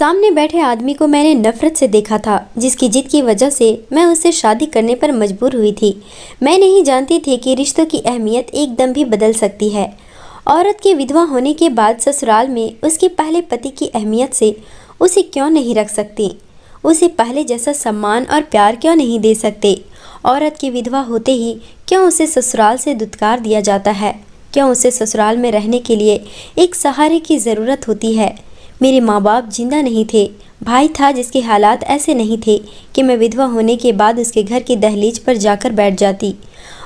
सामने बैठे आदमी को मैंने नफरत से देखा था, जिसकी जिद की वजह से मैं उससे शादी करने पर मजबूर हुई थी। मैं नहीं जानती थी कि रिश्तों की अहमियत एकदम भी बदल सकती है। औरत के विधवा होने के बाद ससुराल में उसके पहले पति की अहमियत से उसे क्यों नहीं रख सकती? उसे पहले जैसा सम्मान और प्यार क्यों नहीं दे सकते? औरत की विधवा होते ही क्यों उसे ससुराल से दुत्कार दिया जाता है? क्यों उसे ससुराल में रहने के लिए एक सहारे की ज़रूरत होती है? मेरे माँ बाप जिंदा नहीं थे, भाई था जिसके हालात ऐसे नहीं थे कि मैं विधवा होने के बाद उसके घर की दहलीज पर जाकर बैठ जाती।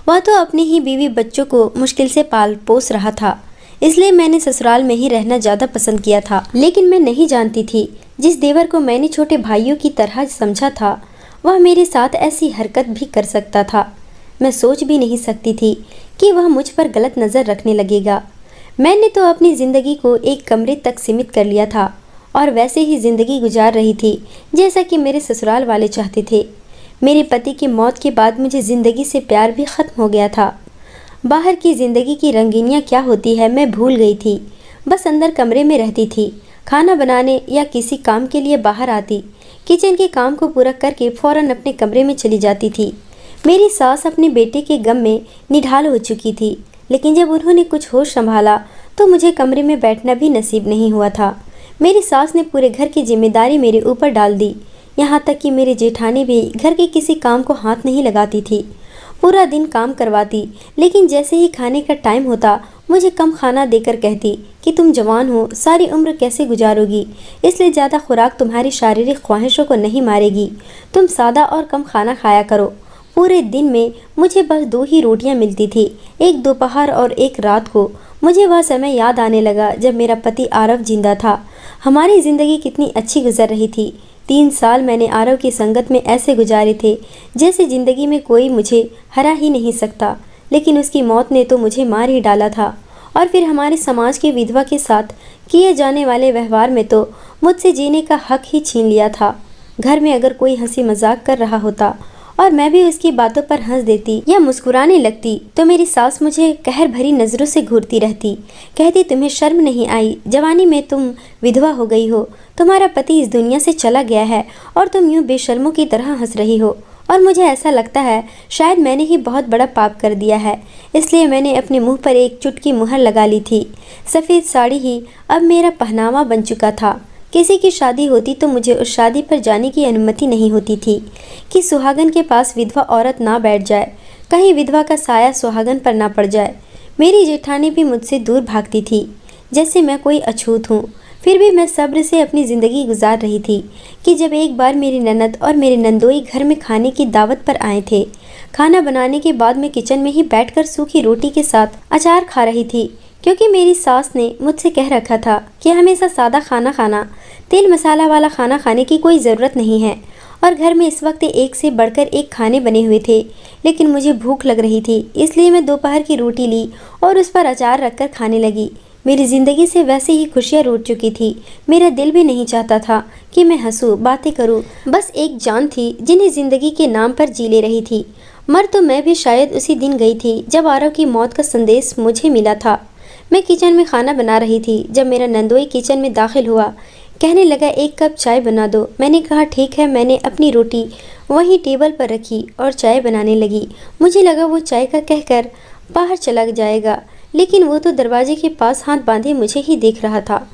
वह तो अपने ही बीवी बच्चों को मुश्किल से पाल पोस रहा था, इसलिए मैंने ससुराल में ही रहना ज़्यादा पसंद किया था। लेकिन मैं नहीं जानती थी, जिस देवर को मैंने छोटे भाइयों की तरह समझा था, वह मेरे साथ ऐसी हरकत भी कर सकता था। मैं सोच भी नहीं सकती थी कि वह मुझ पर गलत नज़र रखने लगेगा। मैंने तो अपनी ज़िंदगी को एक कमरे तक सीमित कर लिया था और वैसे ही ज़िंदगी गुजार रही थी जैसा कि मेरे ससुराल वाले चाहते थे। मेरे पति की मौत के बाद मुझे ज़िंदगी से प्यार भी ख़त्म हो गया था। बाहर की ज़िंदगी की रंगीनियाँ क्या होती है मैं भूल गई थी। बस अंदर कमरे में रहती थी, खाना बनाने या किसी काम के लिए बाहर आती, किचन के काम को पूरा करके फ़ौरन अपने कमरे में चली जाती थी। मेरी सास अपने बेटे के गम में निढाल हो चुकी थी, लेकिन जब उन्होंने कुछ होश संभाला तो मुझे कमरे में बैठना भी नसीब नहीं हुआ था। मेरी सास ने पूरे घर की जिम्मेदारी मेरे ऊपर डाल दी, यहाँ तक कि मेरी जेठानी भी घर के किसी काम को हाथ नहीं लगाती थी। पूरा दिन काम करवाती, लेकिन जैसे ही खाने का टाइम होता मुझे कम खाना देकर कहती कि तुम जवान हो, सारी उम्र कैसे गुजारोगी, इसलिए ज़्यादा खुराक तुम्हारी शारीरिक ख्वाहिशों को नहीं मारेगी, तुम सादा और कम खाना खाया करो। पूरे दिन में मुझे बस 2 ही रोटियां मिलती थी, एक दोपहर और एक रात को। मुझे वह समय याद आने लगा जब मेरा पति आरव जिंदा था। हमारी ज़िंदगी कितनी अच्छी गुजर रही थी। 3 साल मैंने आरव की संगत में ऐसे गुजारे थे जैसे ज़िंदगी में कोई मुझे हरा ही नहीं सकता, लेकिन उसकी मौत ने तो मुझे मार ही डाला था। और फिर हमारे समाज की विधवा के साथ किए जाने वाले व्यवहार में तो मुझसे जीने का हक ही छीन लिया था। घर में अगर कोई हंसी मजाक कर रहा होता और मैं भी उसकी बातों पर हंस देती या मुस्कुराने लगती तो मेरी सास मुझे कहर भरी नज़रों से घूरती रहती, कहती तुम्हें शर्म नहीं आई, जवानी में तुम विधवा हो गई हो, तुम्हारा पति इस दुनिया से चला गया है और तुम यूं बेशर्मों की तरह हंस रही हो। और मुझे ऐसा लगता है शायद मैंने ही बहुत बड़ा पाप कर दिया है, इसलिए मैंने अपने मुँह पर एक चुटकी मुहर लगा ली थी। सफ़ेद साड़ी ही अब मेरा पहनावा बन चुका था। किसी की शादी होती तो मुझे उस शादी पर जाने की अनुमति नहीं होती थी कि सुहागन के पास विधवा औरत ना बैठ जाए, कहीं विधवा का साया सुहागन पर ना पड़ जाए। मेरी जेठानी भी मुझसे दूर भागती थी जैसे मैं कोई अछूत हूँ। फिर भी मैं सब्र से अपनी ज़िंदगी गुजार रही थी कि जब एक बार मेरी ननद और मेरे नंदोई घर में खाने की दावत पर आए थे। खाना बनाने के बाद मैं किचन में ही बैठकर सूखी रोटी के साथ अचार खा रही थी, क्योंकि मेरी सास ने मुझसे कह रखा था कि हमेशा सादा खाना खाना, तेल मसाला वाला खाना खाने की कोई ज़रूरत नहीं है। और घर में इस वक्त एक से बढ़कर एक खाने बने हुए थे, लेकिन मुझे भूख लग रही थी, इसलिए मैं दोपहर की रोटी ली और उस पर अचार रखकर खाने लगी। मेरी ज़िंदगी से वैसे ही खुशियाँ रूठ चुकी थी। मेरा दिल भी नहीं चाहता था कि मैं हंसूँ, बातें करूँ। बस एक जान थी जिन्हें ज़िंदगी के नाम पर जी ले रही थी। मर तो मैं भी शायद उसी दिन गई थी जब आरव की मौत का संदेश मुझे मिला था। मैं किचन में खाना बना रही थी जब मेरा नंदोई किचन में दाखिल हुआ। कहने लगा एक कप चाय बना दो। मैंने कहा ठीक है। मैंने अपनी रोटी वहीं टेबल पर रखी और चाय बनाने लगी। मुझे लगा वो चाय का कहकर बाहर चला जाएगा, लेकिन वो तो दरवाजे के पास हाथ बांधे मुझे ही देख रहा था।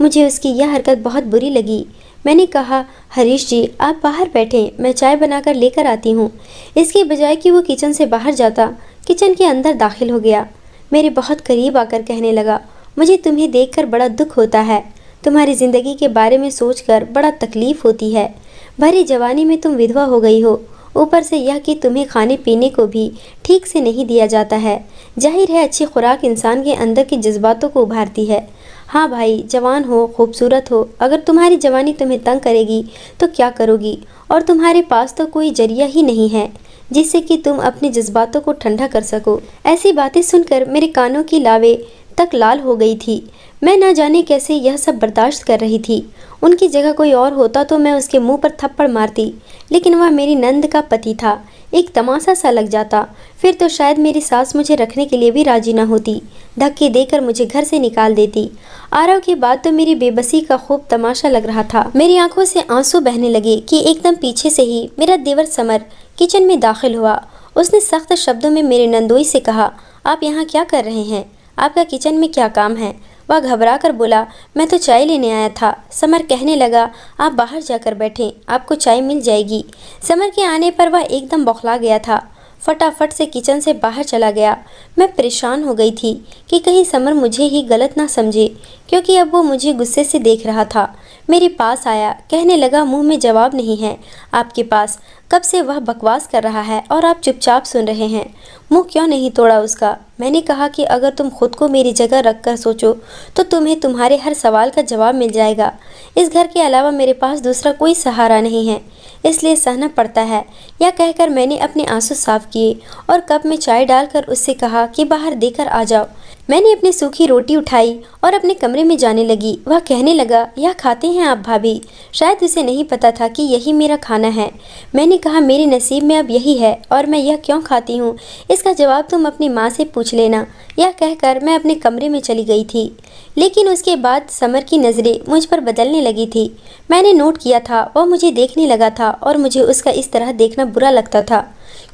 मुझे उसकी यह हरकत बहुत बुरी लगी। मैंने कहा हरीश जी आप बाहर बैठें, मैं चाय बनाकर लेकर आती हूँ। इसके बजाय कि वो किचन से बाहर जाता, किचन के अंदर दाखिल हो गया। मेरे बहुत करीब आकर कहने लगा मुझे तुम्हें देखकर बड़ा दुख होता है, तुम्हारी ज़िंदगी के बारे में सोचकर बड़ा तकलीफ़ होती है। भरी जवानी में तुम विधवा हो गई हो, ऊपर से यह कि तुम्हें खाने पीने को भी ठीक से नहीं दिया जाता है। जाहिर है अच्छी खुराक इंसान के अंदर के जज्बातों को उभारती है। हाँ भाई, जवान हो, खूबसूरत हो, अगर तुम्हारी जवानी तुम्हें तंग करेगी तो क्या करोगी? और तुम्हारे पास तो कोई जरिया ही नहीं है जिससे कि तुम अपने जज्बातों को ठंडा कर सको। ऐसी बातें सुनकर मेरे कानों की लावें तक लाल हो गई थी। मैं न जाने कैसे यह सब बर्दाश्त कर रही थी। उनकी जगह कोई और होता तो मैं उसके मुंह पर थप्पड़ मारती, लेकिन वह मेरी नंद का पति था। एक तमाशा सा लग जाता, फिर तो शायद मेरी सास मुझे रखने के लिए भी राजी न होती, धक्के देकर मुझे घर से निकाल देती। आरव की बात तो मेरी बेबसी का खूब तमाशा लग रहा था। मेरी आंखों से आंसू बहने लगे कि एकदम पीछे से ही मेरा देवर समर किचन में दाखिल हुआ। उसने सख्त शब्दों में मेरे नंदोई से कहा, आप यहाँ क्या कर रहे हैं? आपका किचन में क्या काम है? वह घबरा कर बोला, मैं तो चाय लेने आया था। समर कहने लगा, आप बाहर जाकर बैठें, आपको चाय मिल जाएगी। समर के आने पर वह एकदम बौखला गया था, फटाफट से किचन से बाहर चला गया। मैं परेशान हो गई थी कि कहीं समर मुझे ही गलत ना समझे, क्योंकि अब वो मुझे गुस्से से देख रहा था। मेरे पास आया, कहने लगा, मुंह में जवाब नहीं है आपके पास। कब से वह बकवास कर रहा है और आप चुपचाप सुन रहे हैं। मुंह क्यों नहीं तोड़ा उसका? मैंने कहा कि अगर तुम खुद को मेरी जगह रखकर सोचो तो तुम्हें तुम्हारे हर सवाल का जवाब मिल जाएगा। इस घर के अलावा मेरे पास दूसरा कोई सहारा नहीं है, इसलिए सहना पड़ता है। यह कहकर मैंने अपने आंसू साफ किए और कप में चाय डालकर उससे कहा कि बाहर देकर आ जाओ। मैंने अपनी सूखी रोटी उठाई और अपने कमरे में जाने लगी। वह कहने लगा, यह खाते हैं आप भाभी? शायद उसे नहीं पता था कि यही मेरा खाना है। मैंने कहा, मेरे नसीब में अब यही है और मैं यह क्यों खाती हूँ, इसका जवाब तुम अपनी माँ से पूछ लेना। यह कहकर मैं अपने कमरे में चली गई थी। लेकिन उसके बाद समर की नज़रें मुझ पर बदलने लगी थी। मैंने नोट किया था, वह मुझे देखने लगा था और मुझे उसका इस तरह देखना बुरा लगता था,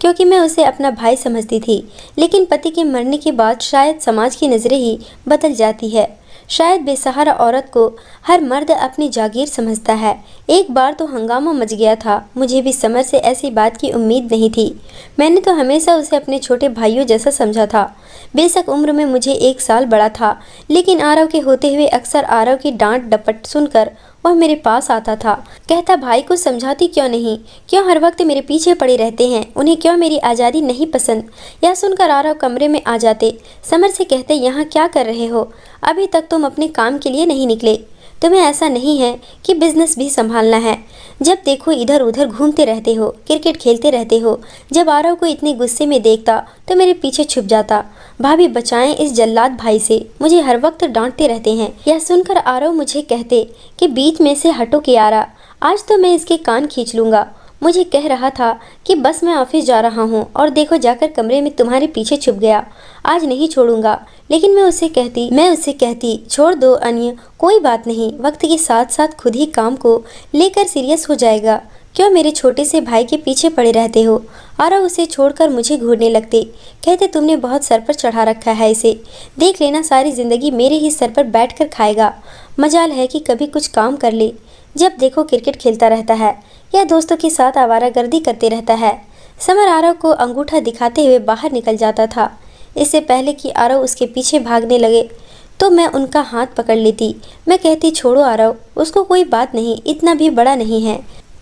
क्योंकि मैं उसे अपना भाई समझती थी। लेकिन पति के मरने के बाद शायद समाज की नज़रें ही बदल जाती है। शायद बेसहारा औरत को हर मर्द अपनी जागीर समझता है। एक बार तो हंगामा मच गया था। मुझे भी समर से ऐसी बात की उम्मीद नहीं थी। मैंने तो हमेशा उसे अपने छोटे भाइयों जैसा समझा था। बेशक उम्र में मुझे 1 साल बड़ा था, लेकिन आरव के होते हुए अक्सर आरव की डांट डपट सुनकर वह मेरे पास आता था। कहता, भाई को समझाती क्यों नहीं? क्यों हर वक्त मेरे पीछे पड़े रहते हैं? उन्हें क्यों मेरी आज़ादी नहीं पसंद? यह सुनकर आरव कमरे में आ जाते। समर से कहते, यहाँ क्या कर रहे हो? अभी तक तुम अपने काम के लिए नहीं निकले। तुम्हें ऐसा नहीं है कि बिजनेस भी संभालना है? जब देखो इधर उधर घूमते रहते हो, क्रिकेट खेलते रहते हो। जब आरव को इतने गुस्से में देखता तो मेरे पीछे छुप जाता। भाभी बचाएं इस जल्लाद भाई से, मुझे हर वक्त डांटते रहते हैं। यह सुनकर आरव मुझे कहते कि बीच में से हटो कियारा, आज तो मैं इसके कान खींच लूँगा। मुझे कह रहा था कि बस मैं ऑफिस जा रहा हूँ और देखो जाकर कमरे में तुम्हारे पीछे छुप गया। आज नहीं छोड़ूंगा। लेकिन मैं उससे कहती छोड़ दो अन्य, कोई बात नहीं, वक्त के साथ साथ खुद ही काम को लेकर सीरियस हो जाएगा। क्यों मेरे छोटे से भाई के पीछे पड़े रहते हो? आरव उसे छोड़कर मुझे घूरने लगते। कहते, तुमने बहुत सर पर चढ़ा रखा है इसे, देख लेना सारी जिंदगी मेरे ही सर पर बैठ कर खाएगा। मजाल है कि कभी कुछ काम कर ले। जब देखो क्रिकेट खेलता रहता है या दोस्तों के साथ आवारागर्दी करते रहता है। समर आरव को अंगूठा दिखाते हुए बाहर निकल जाता था। इससे पहले कि आरव उसके पीछे भागने लगे तो मैं उनका हाथ पकड़ लेती। मैं कहती, छोड़ो आरव, उसको कोई बात नहीं, इतना भी बड़ा नहीं है,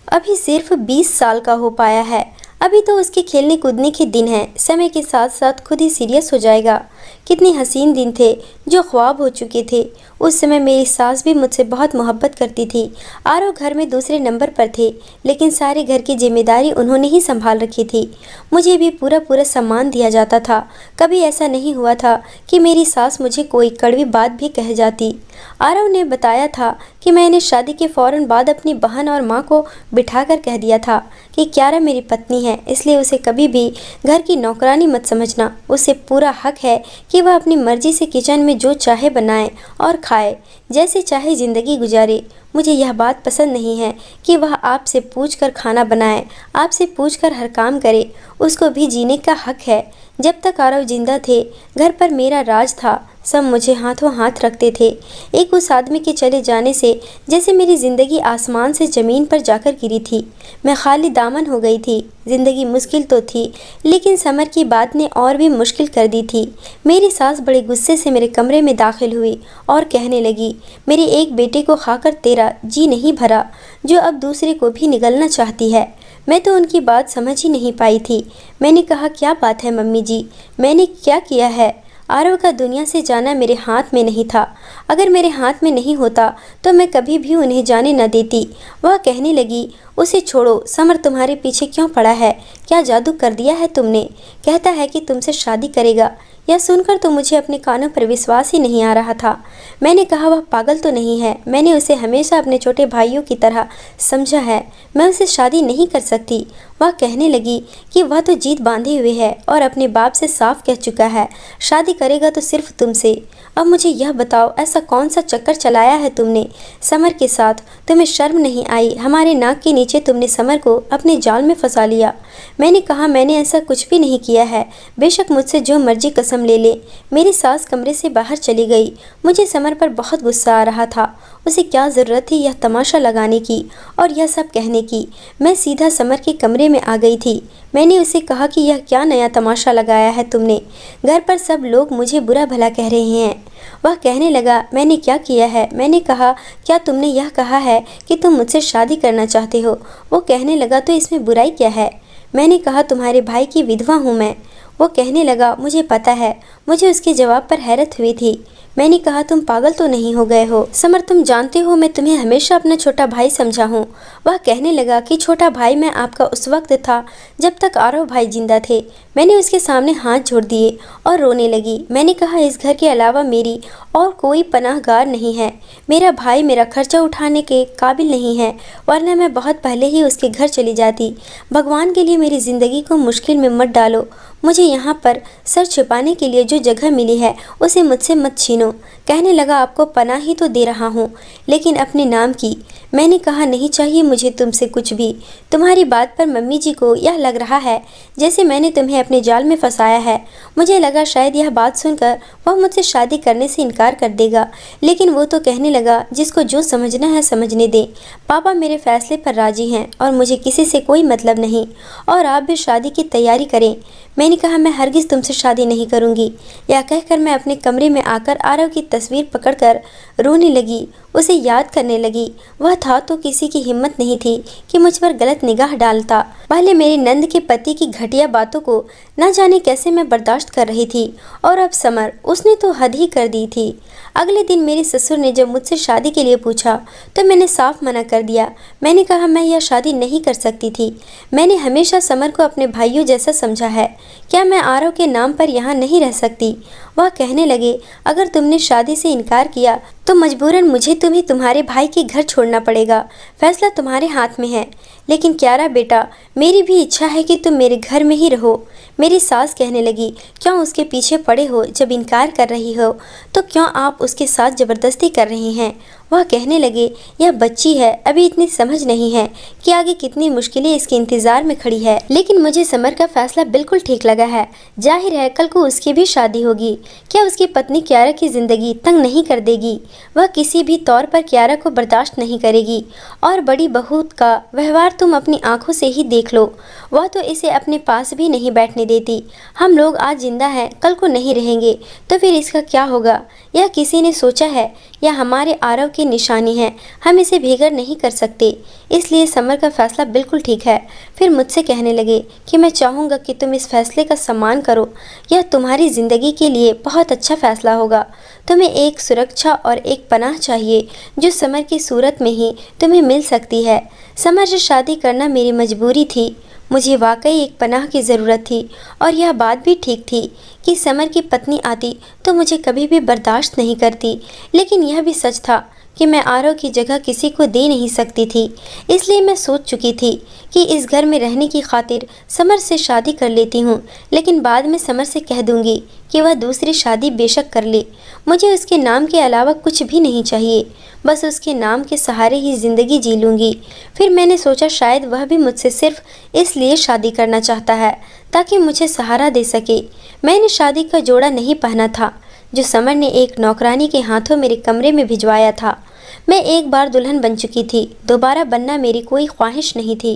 अभी सिर्फ 20 साल का हो पाया है। अभी तो उसके खेलने कूदने के दिन हैं, समय के साथ साथ खुद ही सीरियस हो जाएगा। कितने हसीन दिन थे जो ख्वाब हो चुके थे। उस समय मेरी सास भी मुझसे बहुत मोहब्बत करती थी। आरव घर में दूसरे नंबर पर थे, लेकिन सारे घर की जिम्मेदारी उन्होंने ही संभाल रखी थी। मुझे भी पूरा पूरा सम्मान दिया जाता था। कभी ऐसा नहीं हुआ था कि मेरी सास मुझे कोई कड़वी बात भी कह जाती। आरव ने बताया था कि मैंने शादी के फ़ौरन बाद अपनी बहन और माँ को बिठाकर कह दिया था कि क्यारा मेरी पत्नी है, इसलिए उसे कभी भी घर की नौकरानी मत समझना। उसे पूरा हक है कि वह अपनी मर्जी से किचन में जो चाहे बनाए और खाए, जैसे चाहे ज़िंदगी गुजारे। मुझे यह बात पसंद नहीं है कि वह आपसे पूछकर खाना बनाए, आपसे पूछकर हर काम करे। उसको भी जीने का हक है। जब तक आरव जिंदा थे, घर पर मेरा राज था। सब मुझे हाथों हाथ रखते थे। एक उस आदमी के चले जाने से जैसे मेरी ज़िंदगी आसमान से ज़मीन पर जाकर गिरी थी। मैं खाली दामन हो गई थी। ज़िंदगी मुश्किल तो थी, लेकिन समर की बात ने और भी मुश्किल कर दी थी। मेरी सास बड़े गुस्से से मेरे कमरे में दाखिल हुई और कहने लगी, मेरे एक बेटे को खाकर तेरा जी नहीं भरा, जो अब दूसरे को भी निगलना चाहती है। मैं तो उनकी बात समझ ही नहीं पाई थी। मैंने कहा, क्या बात है मम्मी जी, मैंने क्या किया है? आरव का दुनिया से जाना मेरे हाथ में नहीं था। अगर मेरे हाथ में नहीं होता तो मैं कभी भी उन्हें जाने न देती। वह कहने लगी, उसे छोड़ो, समर तुम्हारे पीछे क्यों पड़ा है? क्या जादू कर दिया है तुमने? कहता है कि तुमसे शादी करेगा। यह सुनकर तो मुझे अपने कानों पर विश्वास ही नहीं आ रहा था। मैंने कहा, वह पागल तो नहीं है। मैंने उसे हमेशा अपने छोटे भाइयों की तरह समझा है। मैं उससे शादी नहीं कर सकती। वह कहने लगी कि वह तो जीत बांधे हुए है और अपने बाप से साफ कह चुका है, शादी करेगा तो सिर्फ तुमसे। अब मुझे यह बताओ, ऐसा कौन सा चक्कर चलाया है तुमने समर के साथ? तुम्हें शर्म नहीं आई? हमारे नाक के नीचे तुमने समर को अपने जाल में फंसा लिया। मैंने कहा, मैंने ऐसा कुछ भी नहीं किया है। बेशक मुझसे जो मर्जी कसम ले ले। मेरी सास कमरे से बाहर चली गई। मुझे समर पर बहुत गुस्सा आ रहा था। उसे क्या ज़रूरत थी यह तमाशा लगाने की और यह सब कहने की। मैं सीधा समर के कमरे में आ गई थी। मैंने उसे कहा कि यह क्या नया तमाशा लगाया है तुमने? घर पर सब लोग मुझे बुरा भला कह रहे हैं। वह कहने लगा, मैंने क्या किया है? मैंने कहा, क्या तुमने यह कहा है कि तुम मुझसे शादी करना चाहते हो? वो कहने लगा, तो इसमें बुराई क्या है? मैंने कहा, तुम्हारे भाई की विधवा हूँ मैं। वो कहने लगा, मुझे पता है। मुझे उसके जवाब पर हैरत हुई थी। मैंने कहा, तुम पागल तो नहीं हो गए हो समर? तुम जानते हो मैं तुम्हें हमेशा अपना छोटा भाई समझा हूँ। वह कहने लगा कि छोटा भाई मैं आपका उस वक्त था जब तक आरव भाई जिंदा थे। मैंने उसके सामने हाथ जोड़ दिए और रोने लगी। मैंने कहा, इस घर के अलावा मेरी और कोई पनाहगार नहीं है। मेरा भाई मेरा खर्चा उठाने के काबिल नहीं है, वरना मैं बहुत पहले ही उसके घर चली जाती। भगवान के लिए मेरी ज़िंदगी को मुश्किल में मत डालो। मुझे यहाँ पर सर छिपाने के लिए जो जगह मिली है उसे मुझसे मत छीनो। कहने लगा, आपको पनाह ही तो दे रहा हूँ, लेकिन अपने नाम की। मैंने कहा, नहीं चाहिए मुझे तुमसे कुछ भी। तुम्हारी बात पर मम्मी जी को यह लग रहा है जैसे मैंने तुम्हें अपने जाल में फंसाया है। मुझे लगा शायद यह बात सुनकर वह मुझसे शादी करने से इनकार कर देगा, लेकिन वो तो कहने लगा, जिसको जो समझना है समझने दे। पापा मेरे फैसले पर राजी हैं और मुझे किसी से कोई मतलब नहीं, और आप भी शादी की तैयारी करें। मैंने कहा, मैं हरगिज़ तुमसे शादी नहीं करूँगी। यह कहकर मैं अपने कमरे में आकर आरव की तस्वीर पकड़कर रोने लगी, उसे याद करने लगी। वह था तो किसी की हिम्मत नहीं थी कि मुझ पर गलत निगाह डालता। पहले मेरे नंद के पति की घटिया बातों को न जाने कैसे मैं बर्दाश्त कर रही थी, और अब समर, उसने तो हद ही कर दी थी। अगले दिन मेरे ससुर ने जब मुझसे शादी के लिए पूछा तो मैंने साफ मना कर दिया। मैंने कहा, मैं यह शादी नहीं कर सकती थी। मैंने हमेशा समर को अपने भाइयों जैसा समझा है। क्या मैं आरव के नाम पर यहाँ नहीं रह सकती? वह कहने लगे, अगर तुमने शादी से इनकार किया तो मजबूरन मुझे तुम्हें तुम्हारे भाई के घर छोड़ना पड़ेगा। फैसला तुम्हारे हाथ में है। लेकिन क्यारा बेटा, मेरी भी इच्छा है कि तुम मेरे घर में ही रहो। मेरी सास कहने लगी, क्यों उसके पीछे पड़े हो? जब इनकार कर रही हो तो क्यों आप उसके साथ ज़बरदस्ती कर रही हैं? वह कहने लगे, यह बच्ची है, अभी इतनी समझ नहीं है कि आगे कितनी मुश्किलें इसके इंतज़ार में खड़ी है। लेकिन मुझे समर का फैसला बिल्कुल ठीक लगा है। जाहिर है कल को उसकी भी शादी होगी। क्या उसकी पत्नी क्यारा की ज़िंदगी तंग नहीं कर देगी? वह किसी भी तौर पर क्यारा को बर्दाश्त नहीं करेगी। और बड़ी बहू का व्यवहार तुम अपनी आंखों से ही देख लो। वह तो इसे अपने पास भी नहीं बैठने देती। हम लोग आज जिंदा हैं, कल को नहीं रहेंगे, तो फिर इसका क्या होगा? यह किसी ने सोचा है? यह हमारे आरव की निशानी है। हम इसे बेघर नहीं कर सकते। इसलिए समर का फैसला बिल्कुल ठीक है। फिर मुझसे कहने लगे कि मैं चाहूँगा कि तुम इस फैसले का सम्मान करो। यह तुम्हारी ज़िंदगी के लिए बहुत अच्छा फैसला होगा। तुम्हें एक सुरक्षा और एक पनाह चाहिए जो समर की सूरत में ही तुम्हें मिल सकती है। समर से शादी करना मेरी मजबूरी थी। मुझे वाकई एक पनाह की ज़रूरत थी, और यह बात भी ठीक थी कि समर की पत्नी आती तो मुझे कभी भी बर्दाश्त नहीं करती। लेकिन यह भी सच था कि मैं आरव की जगह किसी को दे नहीं सकती थी। इसलिए मैं सोच चुकी थी कि इस घर में रहने की खातिर समर से शादी कर लेती हूँ, लेकिन बाद में समर से कह दूँगी कि वह दूसरी शादी बेशक कर ले। मुझे उसके नाम के अलावा कुछ भी नहीं चाहिए, बस उसके नाम के सहारे ही ज़िंदगी जी लूँगी। फिर मैंने सोचा शायद वह भी मुझसे सिर्फ इसलिए शादी करना चाहता है ताकि मुझे सहारा दे सके। मैंने शादी का जोड़ा नहीं पहना था जो समर ने एक नौकरानी के हाथों मेरे कमरे में भिजवाया था। मैं एक बार दुल्हन बन चुकी थी, दोबारा बनना मेरी कोई ख्वाहिश नहीं थी।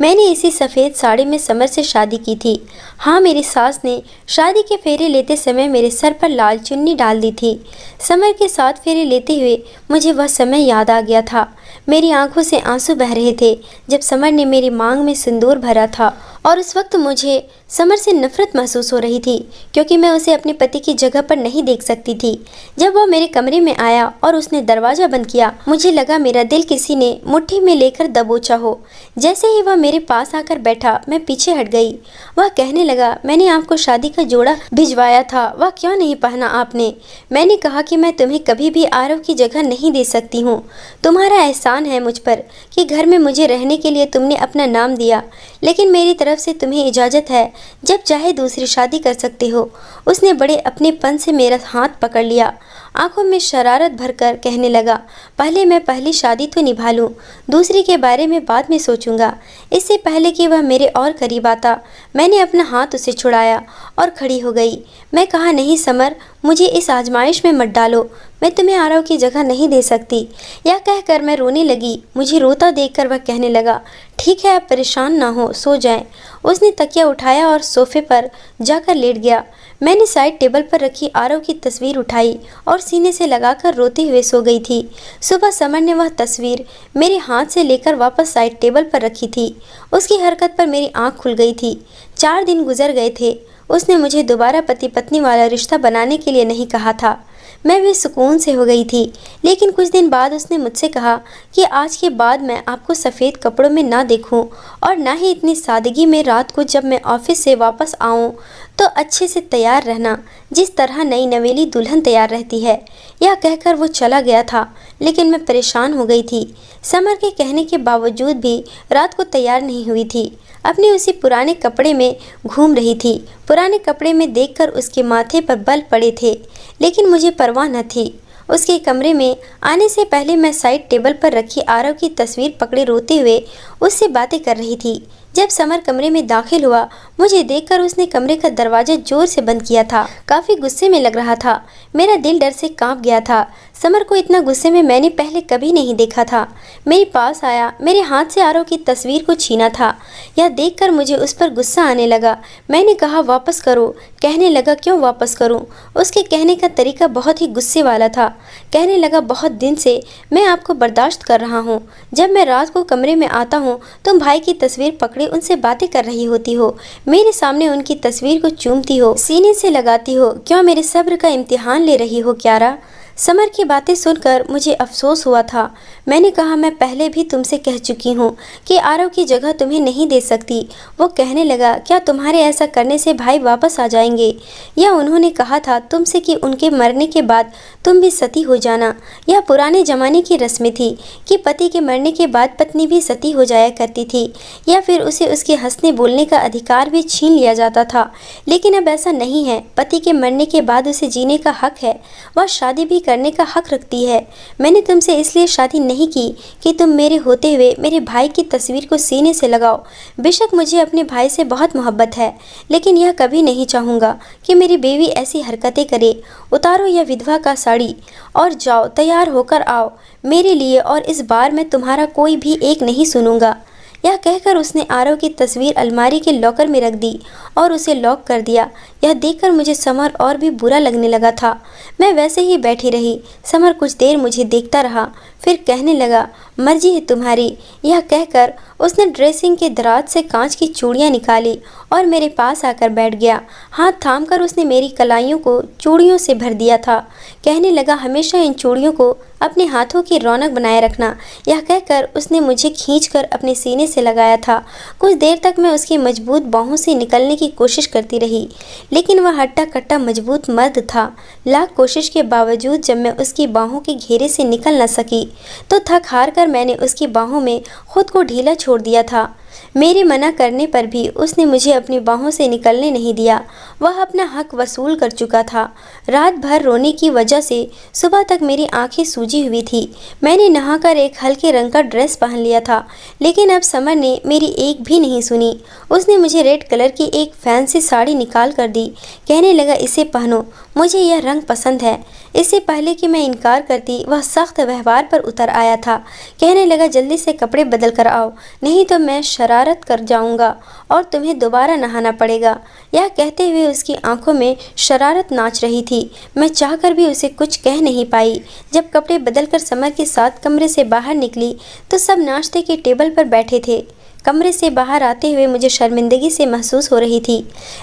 मैंने इसी सफ़ेद साड़ी में समर से शादी की थी। हाँ, मेरी सास ने शादी के फेरे लेते समय मेरे सर पर लाल चुन्नी डाल दी थी। समर के साथ फेरे लेते हुए मुझे वह समय याद आ गया था। मेरी आंखों से आंसू बह रहे थे जब समर ने मेरी मांग में सिंदूर भरा था और उस वक्त मुझे समर से नफरत महसूस हो रही थी, क्योंकि मैं उसे अपने पति की जगह पर नहीं देख सकती थी। जब वह मेरे कमरे में आया और उसने दरवाज़ा बंद किया, मुझे लगा मेरा दिल किसी ने मुट्ठी में लेकर दबोचा हो। जैसे ही वह मेरे पास आकर बैठा, मैं पीछे हट गई। वह कहने लगा, मैंने आपको शादी का जोड़ा भिजवाया था, वह क्यों नहीं पहना आपने? मैंने कहा कि मैं तुम्हें कभी भी आरव की जगह नहीं दे सकती हूँ। तुम्हारा एहसान है मुझ पर कि घर में मुझे रहने के लिए तुमने अपना नाम दिया, लेकिन मेरी तरफ से तुम्हें इजाज़त है, जब चाहे दूसरी शादी कर सकते हो। उसने बड़े अपनेपन से मेरा हाथ पकड़ लिया, आंखों में शरारत भरकर कहने लगा, पहले मैं पहली शादी तो निभा लूं, दूसरी के बारे में बाद में सोचूंगा। इससे पहले कि वह मेरे और करीब आता, मैंने अपना हाथ उसे छुड़ाया और खड़ी हो गई। मैं कहा, नहीं समर, मुझे इस आजमाइश में मत डालो, मैं तुम्हें आरव की जगह नहीं दे सकती। यह कहकर मैं रोने लगी। मुझे रोता देखकर वह कहने लगा, ठीक है, आप परेशान ना हो, सो जाएं। उसने तकिया उठाया और सोफे पर जाकर लेट गया। मैंने साइड टेबल पर रखी आरव की तस्वीर उठाई और सीने से लगाकर रोते हुए सो गई थी। सुबह समर ने वह तस्वीर मेरे हाथ से लेकर वापस साइड टेबल पर रखी थी। उसकी हरकत पर मेरी आंख खुल गई थी। 4 दिन गुजर गए थे। उसने मुझे दोबारा पति पत्नी वाला रिश्ता बनाने के लिए नहीं कहा था। मैं भी सुकून से हो गई थी। लेकिन कुछ दिन बाद उसने मुझसे कहा कि आज के बाद मैं आपको सफ़ेद कपड़ों में ना देखूं और ना ही इतनी सादगी में। रात को जब मैं ऑफिस से वापस आऊं तो अच्छे से तैयार रहना, जिस तरह नई नवेली दुल्हन तैयार रहती है। यह कहकर वो चला गया था, लेकिन मैं परेशान हो गई थी। समर के कहने के बावजूद भी रात को तैयार नहीं हुई थी। अपने उसी पुराने कपड़े में घूम रही थी। पुराने कपड़े में देखकर उसके माथे पर बल पड़े थे, लेकिन मुझे परवाह न थी। उसके कमरे में आने से पहले मैं साइड टेबल पर रखी आरव की तस्वीर पकड़े रोते हुए उससे बातें कर रही थी। जब समर कमरे में दाखिल हुआ, मुझे देखकर उसने कमरे का दरवाजा जोर से बंद किया था। काफ़ी गुस्से में लग रहा था। मेरा दिल डर से कांप गया था। समर को इतना गुस्से में मैंने पहले कभी नहीं देखा था। मेरे पास आया, मेरे हाथ से आरव की तस्वीर को छीना था। यह देखकर मुझे उस पर गुस्सा आने लगा। मैंने कहा, वापस करो। कहने लगा, क्यों वापस करूं? उसके कहने का तरीका बहुत ही गुस्से वाला था। कहने लगा, बहुत दिन से मैं आपको बर्दाश्त कर रहा हूं। जब मैं रात को कमरे में आता हूं, तुम भाई की तस्वीर पकड़े उनसे बातें कर रही होती हो, मेरे सामने उनकी तस्वीर को चूमती हो, सीने से लगाती हो। क्यों मेरे सब्र का इम्तिहान ले रही हो क्यारा? समर की बातें सुनकर मुझे अफसोस हुआ था। मैंने कहा, मैं पहले भी तुमसे कह चुकी हूँ कि आरव की जगह तुम्हें नहीं दे सकती। वो कहने लगा, क्या तुम्हारे ऐसा करने से भाई वापस आ जाएंगे? या उन्होंने कहा था तुमसे कि उनके मरने के बाद तुम भी सती हो जाना। यह पुराने ज़माने की रस्में थी कि पति के मरने के बाद पत्नी भी सती हो जाया करती थी, या फिर उसे उसके हंसने बोलने का अधिकार भी छीन लिया जाता था। लेकिन अब ऐसा नहीं है। पति के मरने के बाद उसे जीने का हक है, वह शादी भी करने का हक रखती है। मैंने तुमसे इसलिए शादी नहीं की कि तुम मेरे होते हुए मेरे भाई की तस्वीर को सीने से लगाओ। बेशक मुझे अपने भाई से बहुत मोहब्बत है, लेकिन यह कभी नहीं चाहूँगा कि मेरी बीवी ऐसी हरकतें करे। उतारो यह विधवा का साड़ी और जाओ, तैयार होकर आओ मेरे लिए, और इस बार मैं तुम्हारा कोई भी एक नहीं सुनूंगा। यह कहकर उसने आरव की तस्वीर अलमारी के लॉकर में रख दी और उसे लॉक कर दिया। यह देखकर मुझे समर और भी बुरा लगने लगा था। मैं वैसे ही बैठी रही। समर कुछ देर मुझे देखता रहा, फिर कहने लगा, मर्जी है तुम्हारी। यह कहकर उसने ड्रेसिंग के दराज से कांच की चूड़ियाँ निकाली और मेरे पास आकर बैठ गया। हाथ थामकर उसने मेरी कलाइयों को चूड़ियों से भर दिया था। कहने लगा, हमेशा इन चूड़ियों को अपने हाथों की रौनक बनाए रखना। यह कहकर उसने मुझे खींचकर अपने सीने से लगाया था। कुछ देर तक मैं उसकी मजबूत बाहों से निकलने की कोशिश करती रही, लेकिन वह हट्टा कट्टा मजबूत मर्द था। लाख कोशिश के बावजूद जब मैं उसकी बाहों के घेरे से निकल न सकी, तो थक हार कर मैंने उसकी बाहों में खुद को ढीला छोड़ दिया था। मेरे मना करने पर भी उसने मुझे अपनी बाहों से निकलने नहीं दिया। वह अपना हक वसूल कर चुका था। रात भर रोने की वजह से सुबह तक मेरी आंखें सूजी हुई थी। मैंने नहाकर एक हल्के रंग का ड्रेस पहन लिया था, लेकिन अब समर ने मेरी एक भी नहीं सुनी। उसने मुझे रेड कलर की एक फैंसी साड़ी निकाल कर दी। कहने लगा, इसे पहनो, मुझे यह रंग पसंद है। इससे पहले कि मैं इनकार करती, वह सख्त व्यवहार पर उतर आया था। कहने लगा, जल्दी से कपड़े बदल कर आओ, नहीं तो मैं शरारत कर जाऊंगा और तुम्हें दोबारा नहाना पड़ेगा। यह कहते हुए उसकी आंखों में शरारत नाच रही थी। मैं चाहकर भी उसे कुछ कह नहीं पाई। जब कपड़े बदलकर समर के साथ कमरे से बाहर निकली तो सब नाश्ते के टेबल पर बैठे थे। कमरे से बाहर आते हुए मुझे शर्मिंदगी से महसूस हो रही थी।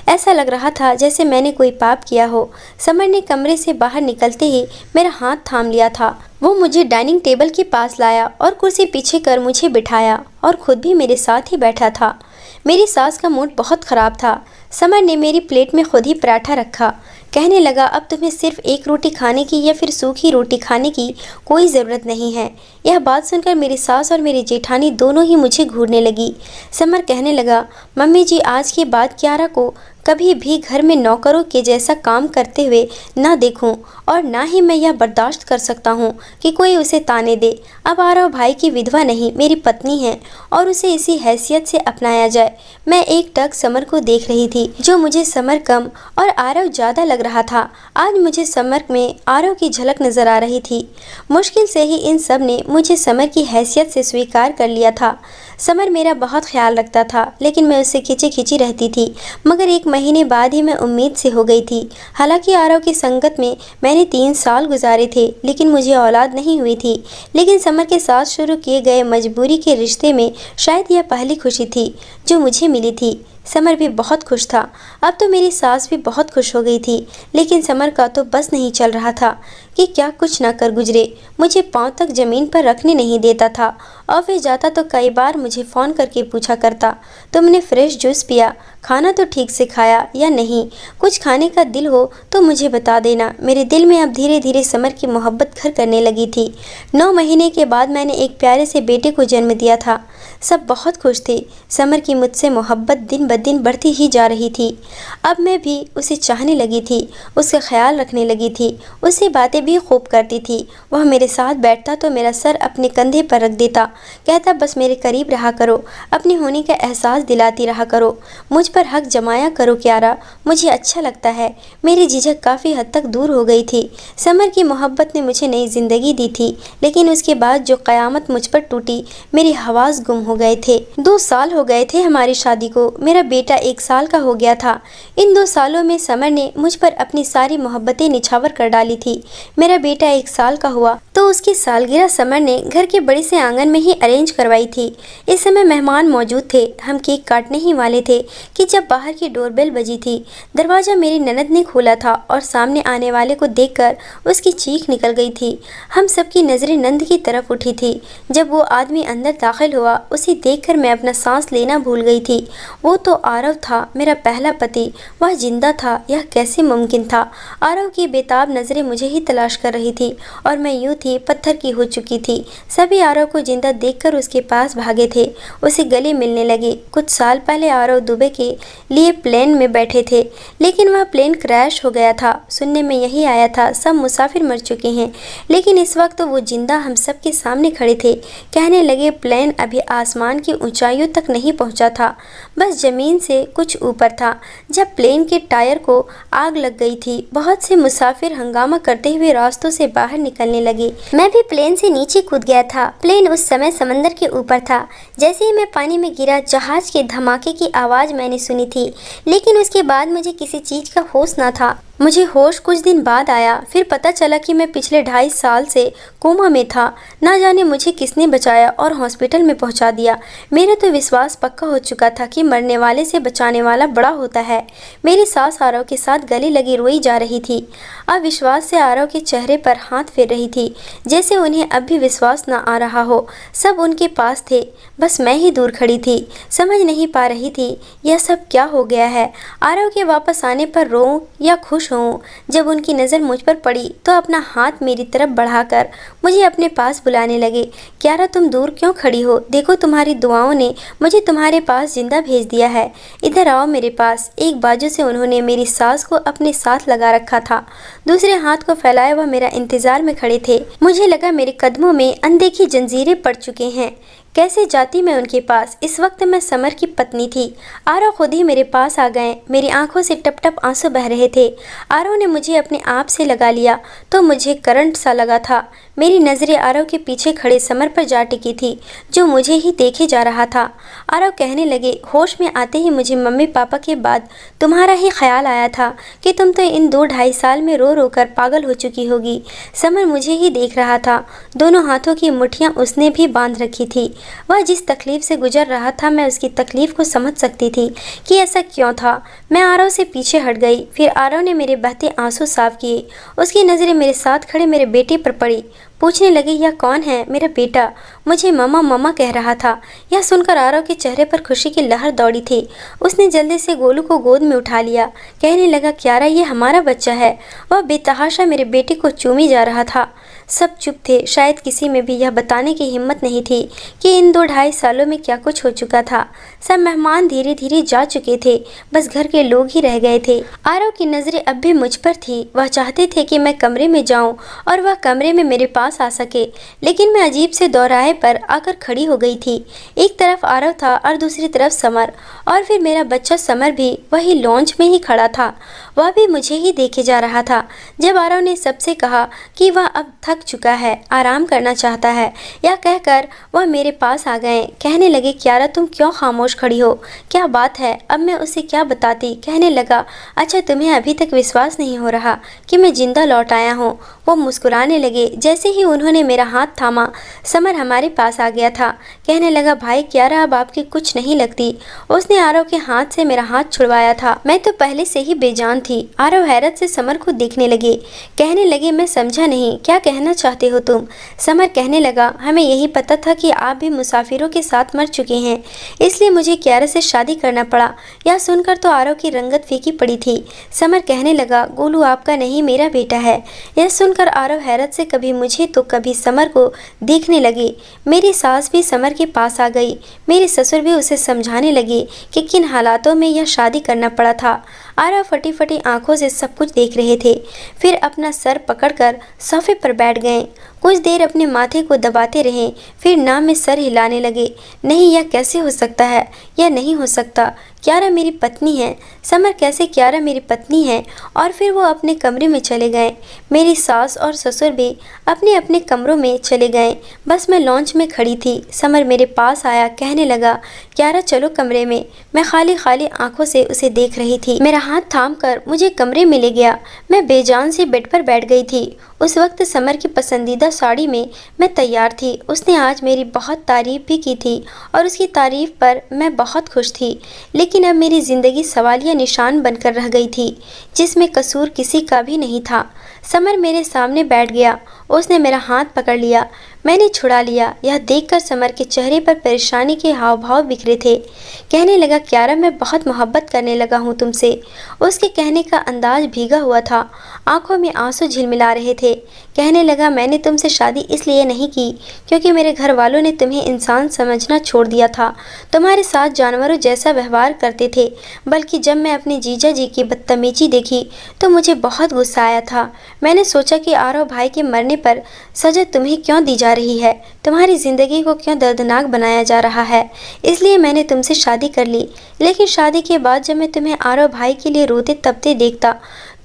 ऐसा लग रहा था जैसे मैंने कोई पाप किया हो। समर ने कमरे से बाहर निकलते ही मेरा हाथ थाम लिया था। वो मुझे डाइनिंग टेबल के पास लाया और कुर्सी पीछे कर मुझे बिठाया और खुद भी मेरे साथ ही बैठा था। मेरी सास का मूड बहुत ख़राब था। समर ने मेरी प्लेट में खुद ही पराठा रखा। कहने लगा, अब तुम्हें सिर्फ एक रोटी खाने की या फिर सूखी रोटी खाने की कोई ज़रूरत नहीं है। यह बात सुनकर मेरी सास और मेरी जेठानी दोनों ही मुझे घूरने लगी। समर कहने लगा, मम्मी जी आज के बाद कियारा को कभी भी घर में नौकरों के जैसा काम करते हुए ना देखूं और ना ही मैं यह बर्दाश्त कर सकता हूं कि कोई उसे ताने दे। अब आरव भाई की विधवा नहीं, मेरी पत्नी है और उसे इसी हैसियत से अपनाया जाए। मैं एक टक समर को देख रही थी, जो मुझे समर कम और आरव ज़्यादा लग रहा था। आज मुझे समर में आरव की झलक नजर आ रही थी। मुश्किल से ही इन सब ने मुझे समर की हैसियत से स्वीकार कर लिया था। समर मेरा बहुत ख्याल रखता था, लेकिन मैं उससे खिंची खिंची रहती थी। मगर 1 महीने बाद ही मैं उम्मीद से हो गई थी। हालांकि आरव की संगत में मैंने 3 साल गुजारे थे, लेकिन मुझे औलाद नहीं हुई थी। लेकिन समर के साथ शुरू किए गए मजबूरी के रिश्ते में शायद यह पहली खुशी थी जो मुझे मिली थी। समर भी बहुत खुश था। अब तो मेरी सास भी बहुत खुश हो गई थी, लेकिन समर का तो बस नहीं चल रहा था कि क्या कुछ ना कर गुजरे। मुझे पांव तक ज़मीन पर रखने नहीं देता था। ऑफिस जाता तो कई बार मुझे फ़ोन करके पूछा करता, तुमने फ्रेश जूस पिया, खाना तो ठीक से खाया या नहीं, कुछ खाने का दिल हो तो मुझे बता देना। मेरे दिल में अब धीरे धीरे समर की मोहब्बत घर करने लगी थी। 9 महीने के बाद मैंने एक प्यारे से बेटे को जन्म दिया था। सब बहुत खुश थे। समर की मुझसे मोहब्बत दिन ब दिन बढ़ती ही जा रही थी। अब मैं भी उसे चाहने लगी थी, उसका ख्याल रखने लगी थी, उससे बातें भी खूब करती थी। वह मेरे साथ बैठता तो मेरा सर अपने कंधे पर रख देता, कहता बस मेरे करीब रहा करो, अपने होने का एहसास दिलाती रहा करो, मुझ पर हक जमाया करो कियारा, मुझे अच्छा लगता है। मेरी झिझक काफ़ी हद तक दूर हो गई थी। समर की मोहब्बत ने मुझे नई ज़िंदगी दी थी, लेकिन उसके बाद जो क़यामत मुझ पर टूटी, मेरी हवास गुम हो गए थे। 2 साल हो गए थे हमारी शादी को। मेरा बेटा 1 साल का हो गया था। इन 2 सालों में समर ने मुझ पर अपनी सारी मोहब्बतें निछावर कर डाली थी। मेरा बेटा 1 साल का हुआ तो उसकी सालगिरह समर ने घर के बड़े से आंगन में ही अरेंज करवाई थी। इस समय मेहमान मौजूद थे। हम केक काटने ही वाले थे कि जब बाहर की डोरबेल बजी थी। दरवाज़ा मेरी ननद ने खोला था और सामने आने वाले को देखकर उसकी चीख निकल गई थी। हम सबकी नज़रें नंद की तरफ उठी थी। जब वो आदमी अंदर दाखिल हुआ, उसे देखकर मैं अपना सांस लेना भूल गई थी। वो तो आरव था, मेरा पहला पति। वह जिंदा था, यह कैसे मुमकिन था? आरव की बेताब नज़रें मुझे ही तलाश कर रही थी और मैं यूँ थी पत्थर की हो चुकी थी। सभी आरव को जिंदा देखकर उसके पास भागे थे, उसे गले मिलने लगे। कुछ साल पहले आरव दुबई के लिए प्लेन में बैठे थे, लेकिन वह प्लेन क्रैश हो गया था। सुनने में यही आया था सब मुसाफिर मर चुके हैं, लेकिन इस वक्त तो वो जिंदा हम सब के सामने खड़े थे। कहने लगे प्लेन अभी आसमान की ऊंचाइयों तक नहीं पहुंचा था, बस ज़मीन से कुछ ऊपर था जब प्लेन के टायर को आग लग गई थी। बहुत से मुसाफिर हंगामा करते हुए रास्तों से बाहर निकलने लगे। मैं भी प्लेन से नीचे कूद गया था। प्लेन उस समय समंदर के ऊपर था। जैसे ही मैं पानी में गिरा, जहाज के धमाके की आवाज़ मैंने सुनी थी, लेकिन उसके बाद मुझे किसी चीज़ का होश ना था। मुझे होश कुछ दिन बाद आया, फिर पता चला कि मैं पिछले 2.5 साल से कोमा में था। ना जाने मुझे किसने बचाया और हॉस्पिटल में पहुंचा दिया। मेरा तो विश्वास पक्का हो चुका था कि मरने वाले से बचाने वाला बड़ा होता है। मेरी सास आरव के साथ गले लगी रोई जा रही थी। अविश्वास से आरव के चेहरे पर हाथ फेर रही थी, जैसे उन्हें अब भी विश्वास न आ रहा हो। सब उनके पास थे, बस मैं ही दूर खड़ी थी। समझ नहीं पा रही थी यह सब क्या हो गया है। आरव के वापस आने पर रोऊं या खुश होऊं। जब उनकी नज़र मुझ पर पड़ी तो अपना हाथ मेरी तरफ बढ़ाकर मुझे अपने पास बुलाने लगे। कियारा तुम दूर क्यों खड़ी हो? देखो तुम्हारी दुआओं ने मुझे तुम्हारे पास जिंदा भेज दिया है। इधर आओ मेरे पास। एक बाजू से उन्होंने मेरी सास को अपने साथ लगा रखा था, दूसरे हाथ को फैलाए वह मेरा इंतजार में खड़े थे। मुझे लगा मेरे कदमों में अनदेखी जंजीरें पड़ चुके हैं। कैसे जाती मैं उनके पास? इस वक्त मैं समर की पत्नी थी। आरव खुद ही मेरे पास आ गए। मेरी आंखों से टप टप आंसू बह रहे थे। आरव ने मुझे अपने आप से लगा लिया तो मुझे करंट सा लगा था। मेरी नज़रें आरव के पीछे खड़े समर पर जा टिकी थी, जो मुझे ही देखे जा रहा था। आरव कहने लगे, होश में आते ही मुझे मम्मी पापा के बाद तुम्हारा ही ख्याल आया था कि तुम तो इन 2-2.5 साल में रो रो कर पागल हो चुकी होगी। समर मुझे ही देख रहा था। दोनों हाथों की मुट्ठियाँ उसने भी बांध रखी थी। वह जिस तकलीफ से गुजर रहा था मैं उसकी तकलीफ को समझ सकती थी कि ऐसा क्यों था। मैं आरव से पीछे हट गई। फिर आरव ने मेरे बहते आंसू साफ किए। उसकी नज़रें मेरे साथ खड़े मेरे बेटे पर पड़ी। पूछने लगी, यह कौन है? मेरा बेटा मुझे मम्मा मम्मा कह रहा था। यह सुनकर आरव के चेहरे पर खुशी की लहर दौड़ी थी। उसने जल्दी से गोलू को गोद में उठा लिया। कहने लगा, क्यारा ये हमारा बच्चा है। वह बेतहाशा मेरे बेटे को चूमी जा रहा था। सब चुप थे। शायद किसी में भी यह बताने की हिम्मत नहीं थी कि इन 2-2.5 सालों में क्या कुछ हो चुका था। सब मेहमान धीरे धीरे जा चुके थे। बस घर के लोग ही रह गए थे। आरव की नज़रें अब भी मुझ पर थी। वह चाहते थे कि मैं कमरे में जाऊं और वह कमरे में मेरे पास आ सके, लेकिन मैं अजीब से दोराहे पर आकर खड़ी हो गई थी। एक तरफ आरव था और दूसरी तरफ समर, और फिर मेरा बच्चा समर भी वही लॉन्च में ही खड़ा था। वह भी मुझे ही देखे जा रहा था। जब आरव ने सबसे कहा कि वह अब थक चुका है, आराम करना चाहता है, यह कहकर वह मेरे पास आ गए। कहने लगे, क्यारा तुम क्यों खामोश खड़ी हो? क्या बात है? अब मैं उसे क्या बताती? कहने लगा, अच्छा तुम्हें अभी तक विश्वास नहीं हो रहा कि मैं जिंदा लौट आया हूँ? वो मुस्कुराने लगे। जैसे ही उन्होंने मेरा हाथ थामा, समर हमारे पास आ गया था। कहने लगा, भाई क्यारा अब आपकी कुछ नहीं लगती। उसने आरव के हाथ से मेरा हाथ छुड़वाया था। मैं तो पहले से ही बेजान थी। आरव हैरत से समर को देखने लगे। कहने लगे, मैं समझा नहीं, क्या कहना चाहते हो तुम? समर कहने लगा, हमें यही पता था कि आप भी मुसाफिरों के साथ मर चुके हैं, इसलिए मुझे क्यारा से शादी करना पड़ा। यह सुनकर तो आरव की रंगत फीकी पड़ी थी। समर कहने लगा, गोलू आपका नहीं मेरा बेटा है। यह सुनकर आरव हैरत से कभी मुझे तो कभी समर को देखने लगे। मेरी सास भी समर के पास आ गई। मेरे ससुर भी उसे समझाने लगे कि किन हालातों में यह शादी करना पड़ा था। आरव फटी फटी आंखों से सब कुछ देख रहे थे। फिर अपना सर पकड़कर सोफे पर बैठ गए। कुछ देर अपने माथे को दबाते रहे, फिर ना में सर हिलाने लगे। नहीं, यह कैसे हो सकता है? यह नहीं हो सकता। क्यारा मेरी पत्नी है। समर, कैसे क्यारा मेरी पत्नी है? और फिर वो अपने कमरे में चले गए। मेरी सास और ससुर भी अपने अपने कमरों में चले गए। बस मैं लॉन्च में खड़ी थी। समर मेरे पास आया। कहने लगा, क्यारा चलो कमरे में। मैं खाली खाली आंखों से उसे देख रही थी। मेरा हाथ थामकर मुझे कमरे में ले गया। मैं बेजान से बेड पर बैठ गई थी। उस वक्त समर की पसंदीदा साड़ी में मैं तैयार थी। उसने आज मेरी बहुत तारीफ भी की थी और उसकी तारीफ पर मैं बहुत खुश थी। लेकिन अब मेरी ज़िंदगी सवालिया निशान बनकर रह गई थी, जिसमें कसूर किसी का भी नहीं था। समर मेरे सामने बैठ गया। उसने मेरा हाथ पकड़ लिया। मैंने छुड़ा लिया। यह देखकर समर के चेहरे पर परेशानी के हाव भाव बिखरे थे। कहने लगा, क्यारा मैं बहुत मोहब्बत करने लगा हूँ तुमसे। उसके कहने का अंदाज भीगा हुआ था। आंखों में आंसू झिलमिला रहे थे। कहने लगा, मैंने तुमसे शादी इसलिए नहीं की क्योंकि मेरे घर वालों ने तुम्हें इंसान समझना छोड़ दिया था, तुम्हारे साथ जानवरों जैसा व्यवहार करते थे। बल्कि जब मैं अपने जीजा जी की बदतमीजी देखी तो मुझे बहुत गुस्सा आया था। मैंने सोचा कि आरव भाई के मरने पर सजा तुम्हें क्यों दी जा रही है, तुम्हारी ज़िंदगी को क्यों दर्दनाक बनाया जा रहा है, इसलिए मैंने तुमसे शादी कर ली। लेकिन शादी के बाद जब मैं तुम्हें आरव भाई के लिए रोते तपते देखता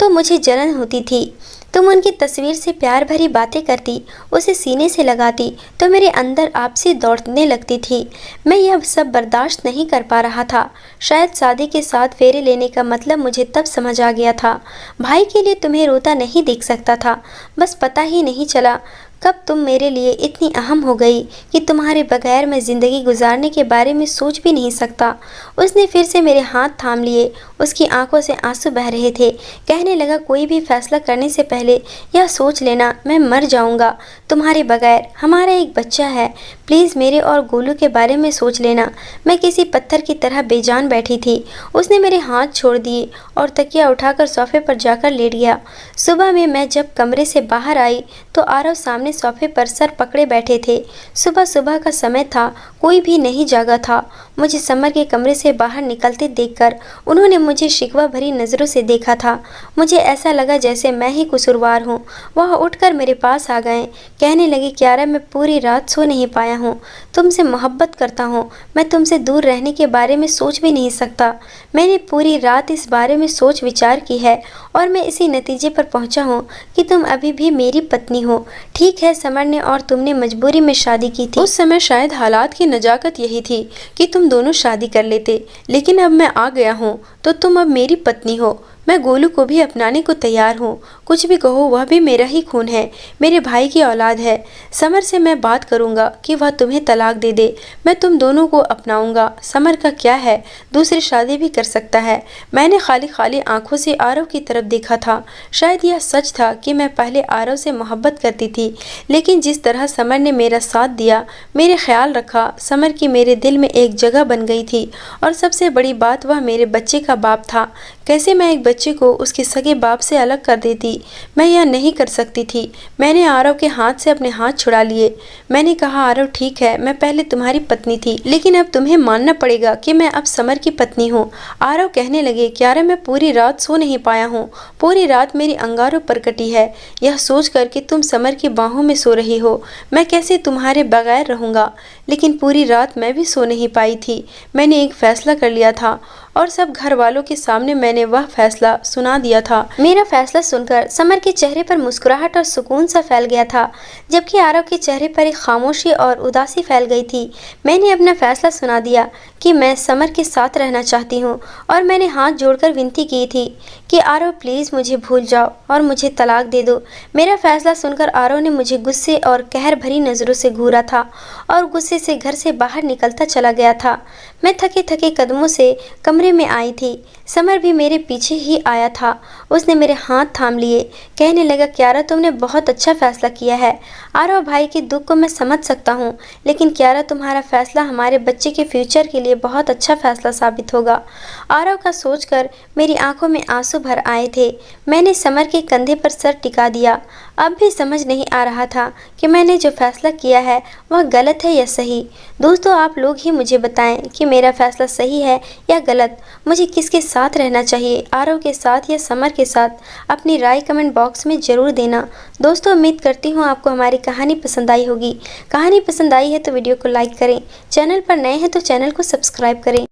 तो मुझे जलन होती थी। तुम उनकी तस्वीर से प्यार भरी बातें करती, उसे सीने से लगाती तो मेरे अंदर आपसे दौड़ने लगती थी। मैं यह सब बर्दाश्त नहीं कर पा रहा था। शायद शादी के साथ फेरे लेने का मतलब मुझे तब समझ आ गया था। भाई के लिए तुम्हें रोता नहीं देख सकता था। बस पता ही नहीं चला कब तुम मेरे लिए इतनी अहम हो गई कि तुम्हारे बगैर मैं ज़िंदगी गुजारने के बारे में सोच भी नहीं सकता। उसने फिर से मेरे हाथ थाम लिए। उसकी आंखों से आंसू बह रहे थे। कहने लगा, कोई भी फैसला करने से पहले यह सोच लेना, मैं मर जाऊंगा तुम्हारे बगैर। हमारा एक बच्चा है। प्लीज़ मेरे और गोलू के बारे में सोच लेना। मैं किसी पत्थर की तरह बेजान बैठी थी। उसने मेरे हाथ छोड़ दिए और तकिया उठाकर सोफे पर जाकर लेट गया। सुबह में मैं जब कमरे से बाहर आई तो आरव सामने सोफे पर सर पकड़े बैठे थे। सुबह सुबह का समय था, कोई भी नहीं जागा था। मुझे समर के कमरे से बाहर निकलते देखकर उन्होंने मुझे शिकवा भरी नज़रों से देखा था। मुझे ऐसा लगा जैसे मैं ही कसूरवार हूँ। वह उठकर मेरे पास आ गए। कहने लगे, क्यारा मैं पूरी रात सो नहीं पाया हूँ, तुमसे मोहब्बत करता हूँ। मैं तुमसे दूर रहने के बारे में सोच भी नहीं सकता। मैंने पूरी रात इस बारे में सोच विचार की है और मैं इसी नतीजे पर पहुँचा हूँ कि तुम अभी भी मेरी पत्नी हो। ठीक है, समर ने और तुमने मजबूरी में शादी की थी। उस समय शायद हालात की नजाकत यही थी कि तुम दोनों शादी कर लेते, लेकिन अब मैं आ गया हूँ तो तुम अब मेरी पत्नी हो। मैं गोलू को भी अपनाने को तैयार हूँ। कुछ भी कहो, वह भी मेरा ही खून है, मेरे भाई की औलाद है। समर से मैं बात करूँगा कि वह तुम्हें तलाक दे दे। मैं तुम दोनों को अपनाऊँगा। समर का क्या है, दूसरी शादी भी कर सकता है। मैंने खाली खाली आंखों से आरव की तरफ देखा था। शायद यह सच था कि मैं पहले आरव से मोहब्बत करती थी, लेकिन जिस तरह समर ने मेरा साथ दिया, मेरे ख्याल रखा, समर की मेरे दिल में एक जगह बन गई थी। और सबसे बड़ी बात, वह मेरे बच्चे का बाप था। कैसे मैं एक बच्चे को उसके सगे बाप से अलग कर देती? मैं यह नहीं कर सकती थी। मैंने आरव के हाथ से अपने हाथ छुड़ा लिए। मैंने कहा, आरव ठीक है, मैं पहले तुम्हारी पत्नी थी, लेकिन अब तुम्हें मानना पड़ेगा कि मैं अब समर की पत्नी हूँ। आरव कहने लगे, क्यारा मैं पूरी रात सो नहीं पाया हूँ। पूरी रात मेरी अंगारों पर कटी है, यह सोच कर कि तुम समर की बाहों में सो रही हो। मैं कैसे तुम्हारे बगैर रहूँगा? लेकिन पूरी रात मैं भी सो नहीं पाई थी। मैंने एक फैसला कर लिया था और सब घर वालों के सामने मैंने वह फैसला सुना दिया था। मेरा फैसला सुनकर समर के चेहरे पर मुस्कुराहट और सुकून सा फैल गया था, जबकि आरव के चेहरे पर एक खामोशी और उदासी फैल गई थी। मैंने अपना फैसला सुना दिया कि मैं समर के साथ रहना चाहती हूँ, और मैंने हाथ जोड़कर विनती की थी कि आरव प्लीज़ मुझे भूल जाओ और मुझे तलाक दे दो। मेरा फैसला सुनकर आरव ने मुझे गुस्से और कहर भरी नज़रों से घूरा था और गुस्से से घर से बाहर निकलता चला गया था। मैं थके थके कदमों से कमरे में आई थी। समर भी मेरे पीछे ही आया था। उसने मेरे हाथ थाम लिए, कहने लगा, क्यारा तुमने बहुत अच्छा फैसला किया है। आरव भाई के दुख को मैं समझ सकता हूँ, लेकिन क्यारा तुम्हारा फैसला हमारे बच्चे के फ्यूचर के लिए बहुत अच्छा फैसला साबित होगा। आरव का सोचकर मेरी आंखों में आंसू भर आए थे। मैंने समर के कंधे पर सर टिका दिया। अब भी समझ नहीं आ रहा था कि मैंने जो फैसला किया है वह गलत है या सही। दोस्तों, आप लोग ही मुझे बताएं कि मेरा फैसला सही है या गलत। मुझे किसके साथ रहना चाहिए, आरव के साथ या समर के साथ? अपनी राय कमेंट बॉक्स में ज़रूर देना। दोस्तों, उम्मीद करती हूँ आपको हमारी कहानी पसंद आई होगी। कहानी पसंद आई है तो वीडियो को लाइक करें। चैनल पर नए हैं तो चैनल को सब्सक्राइब करें।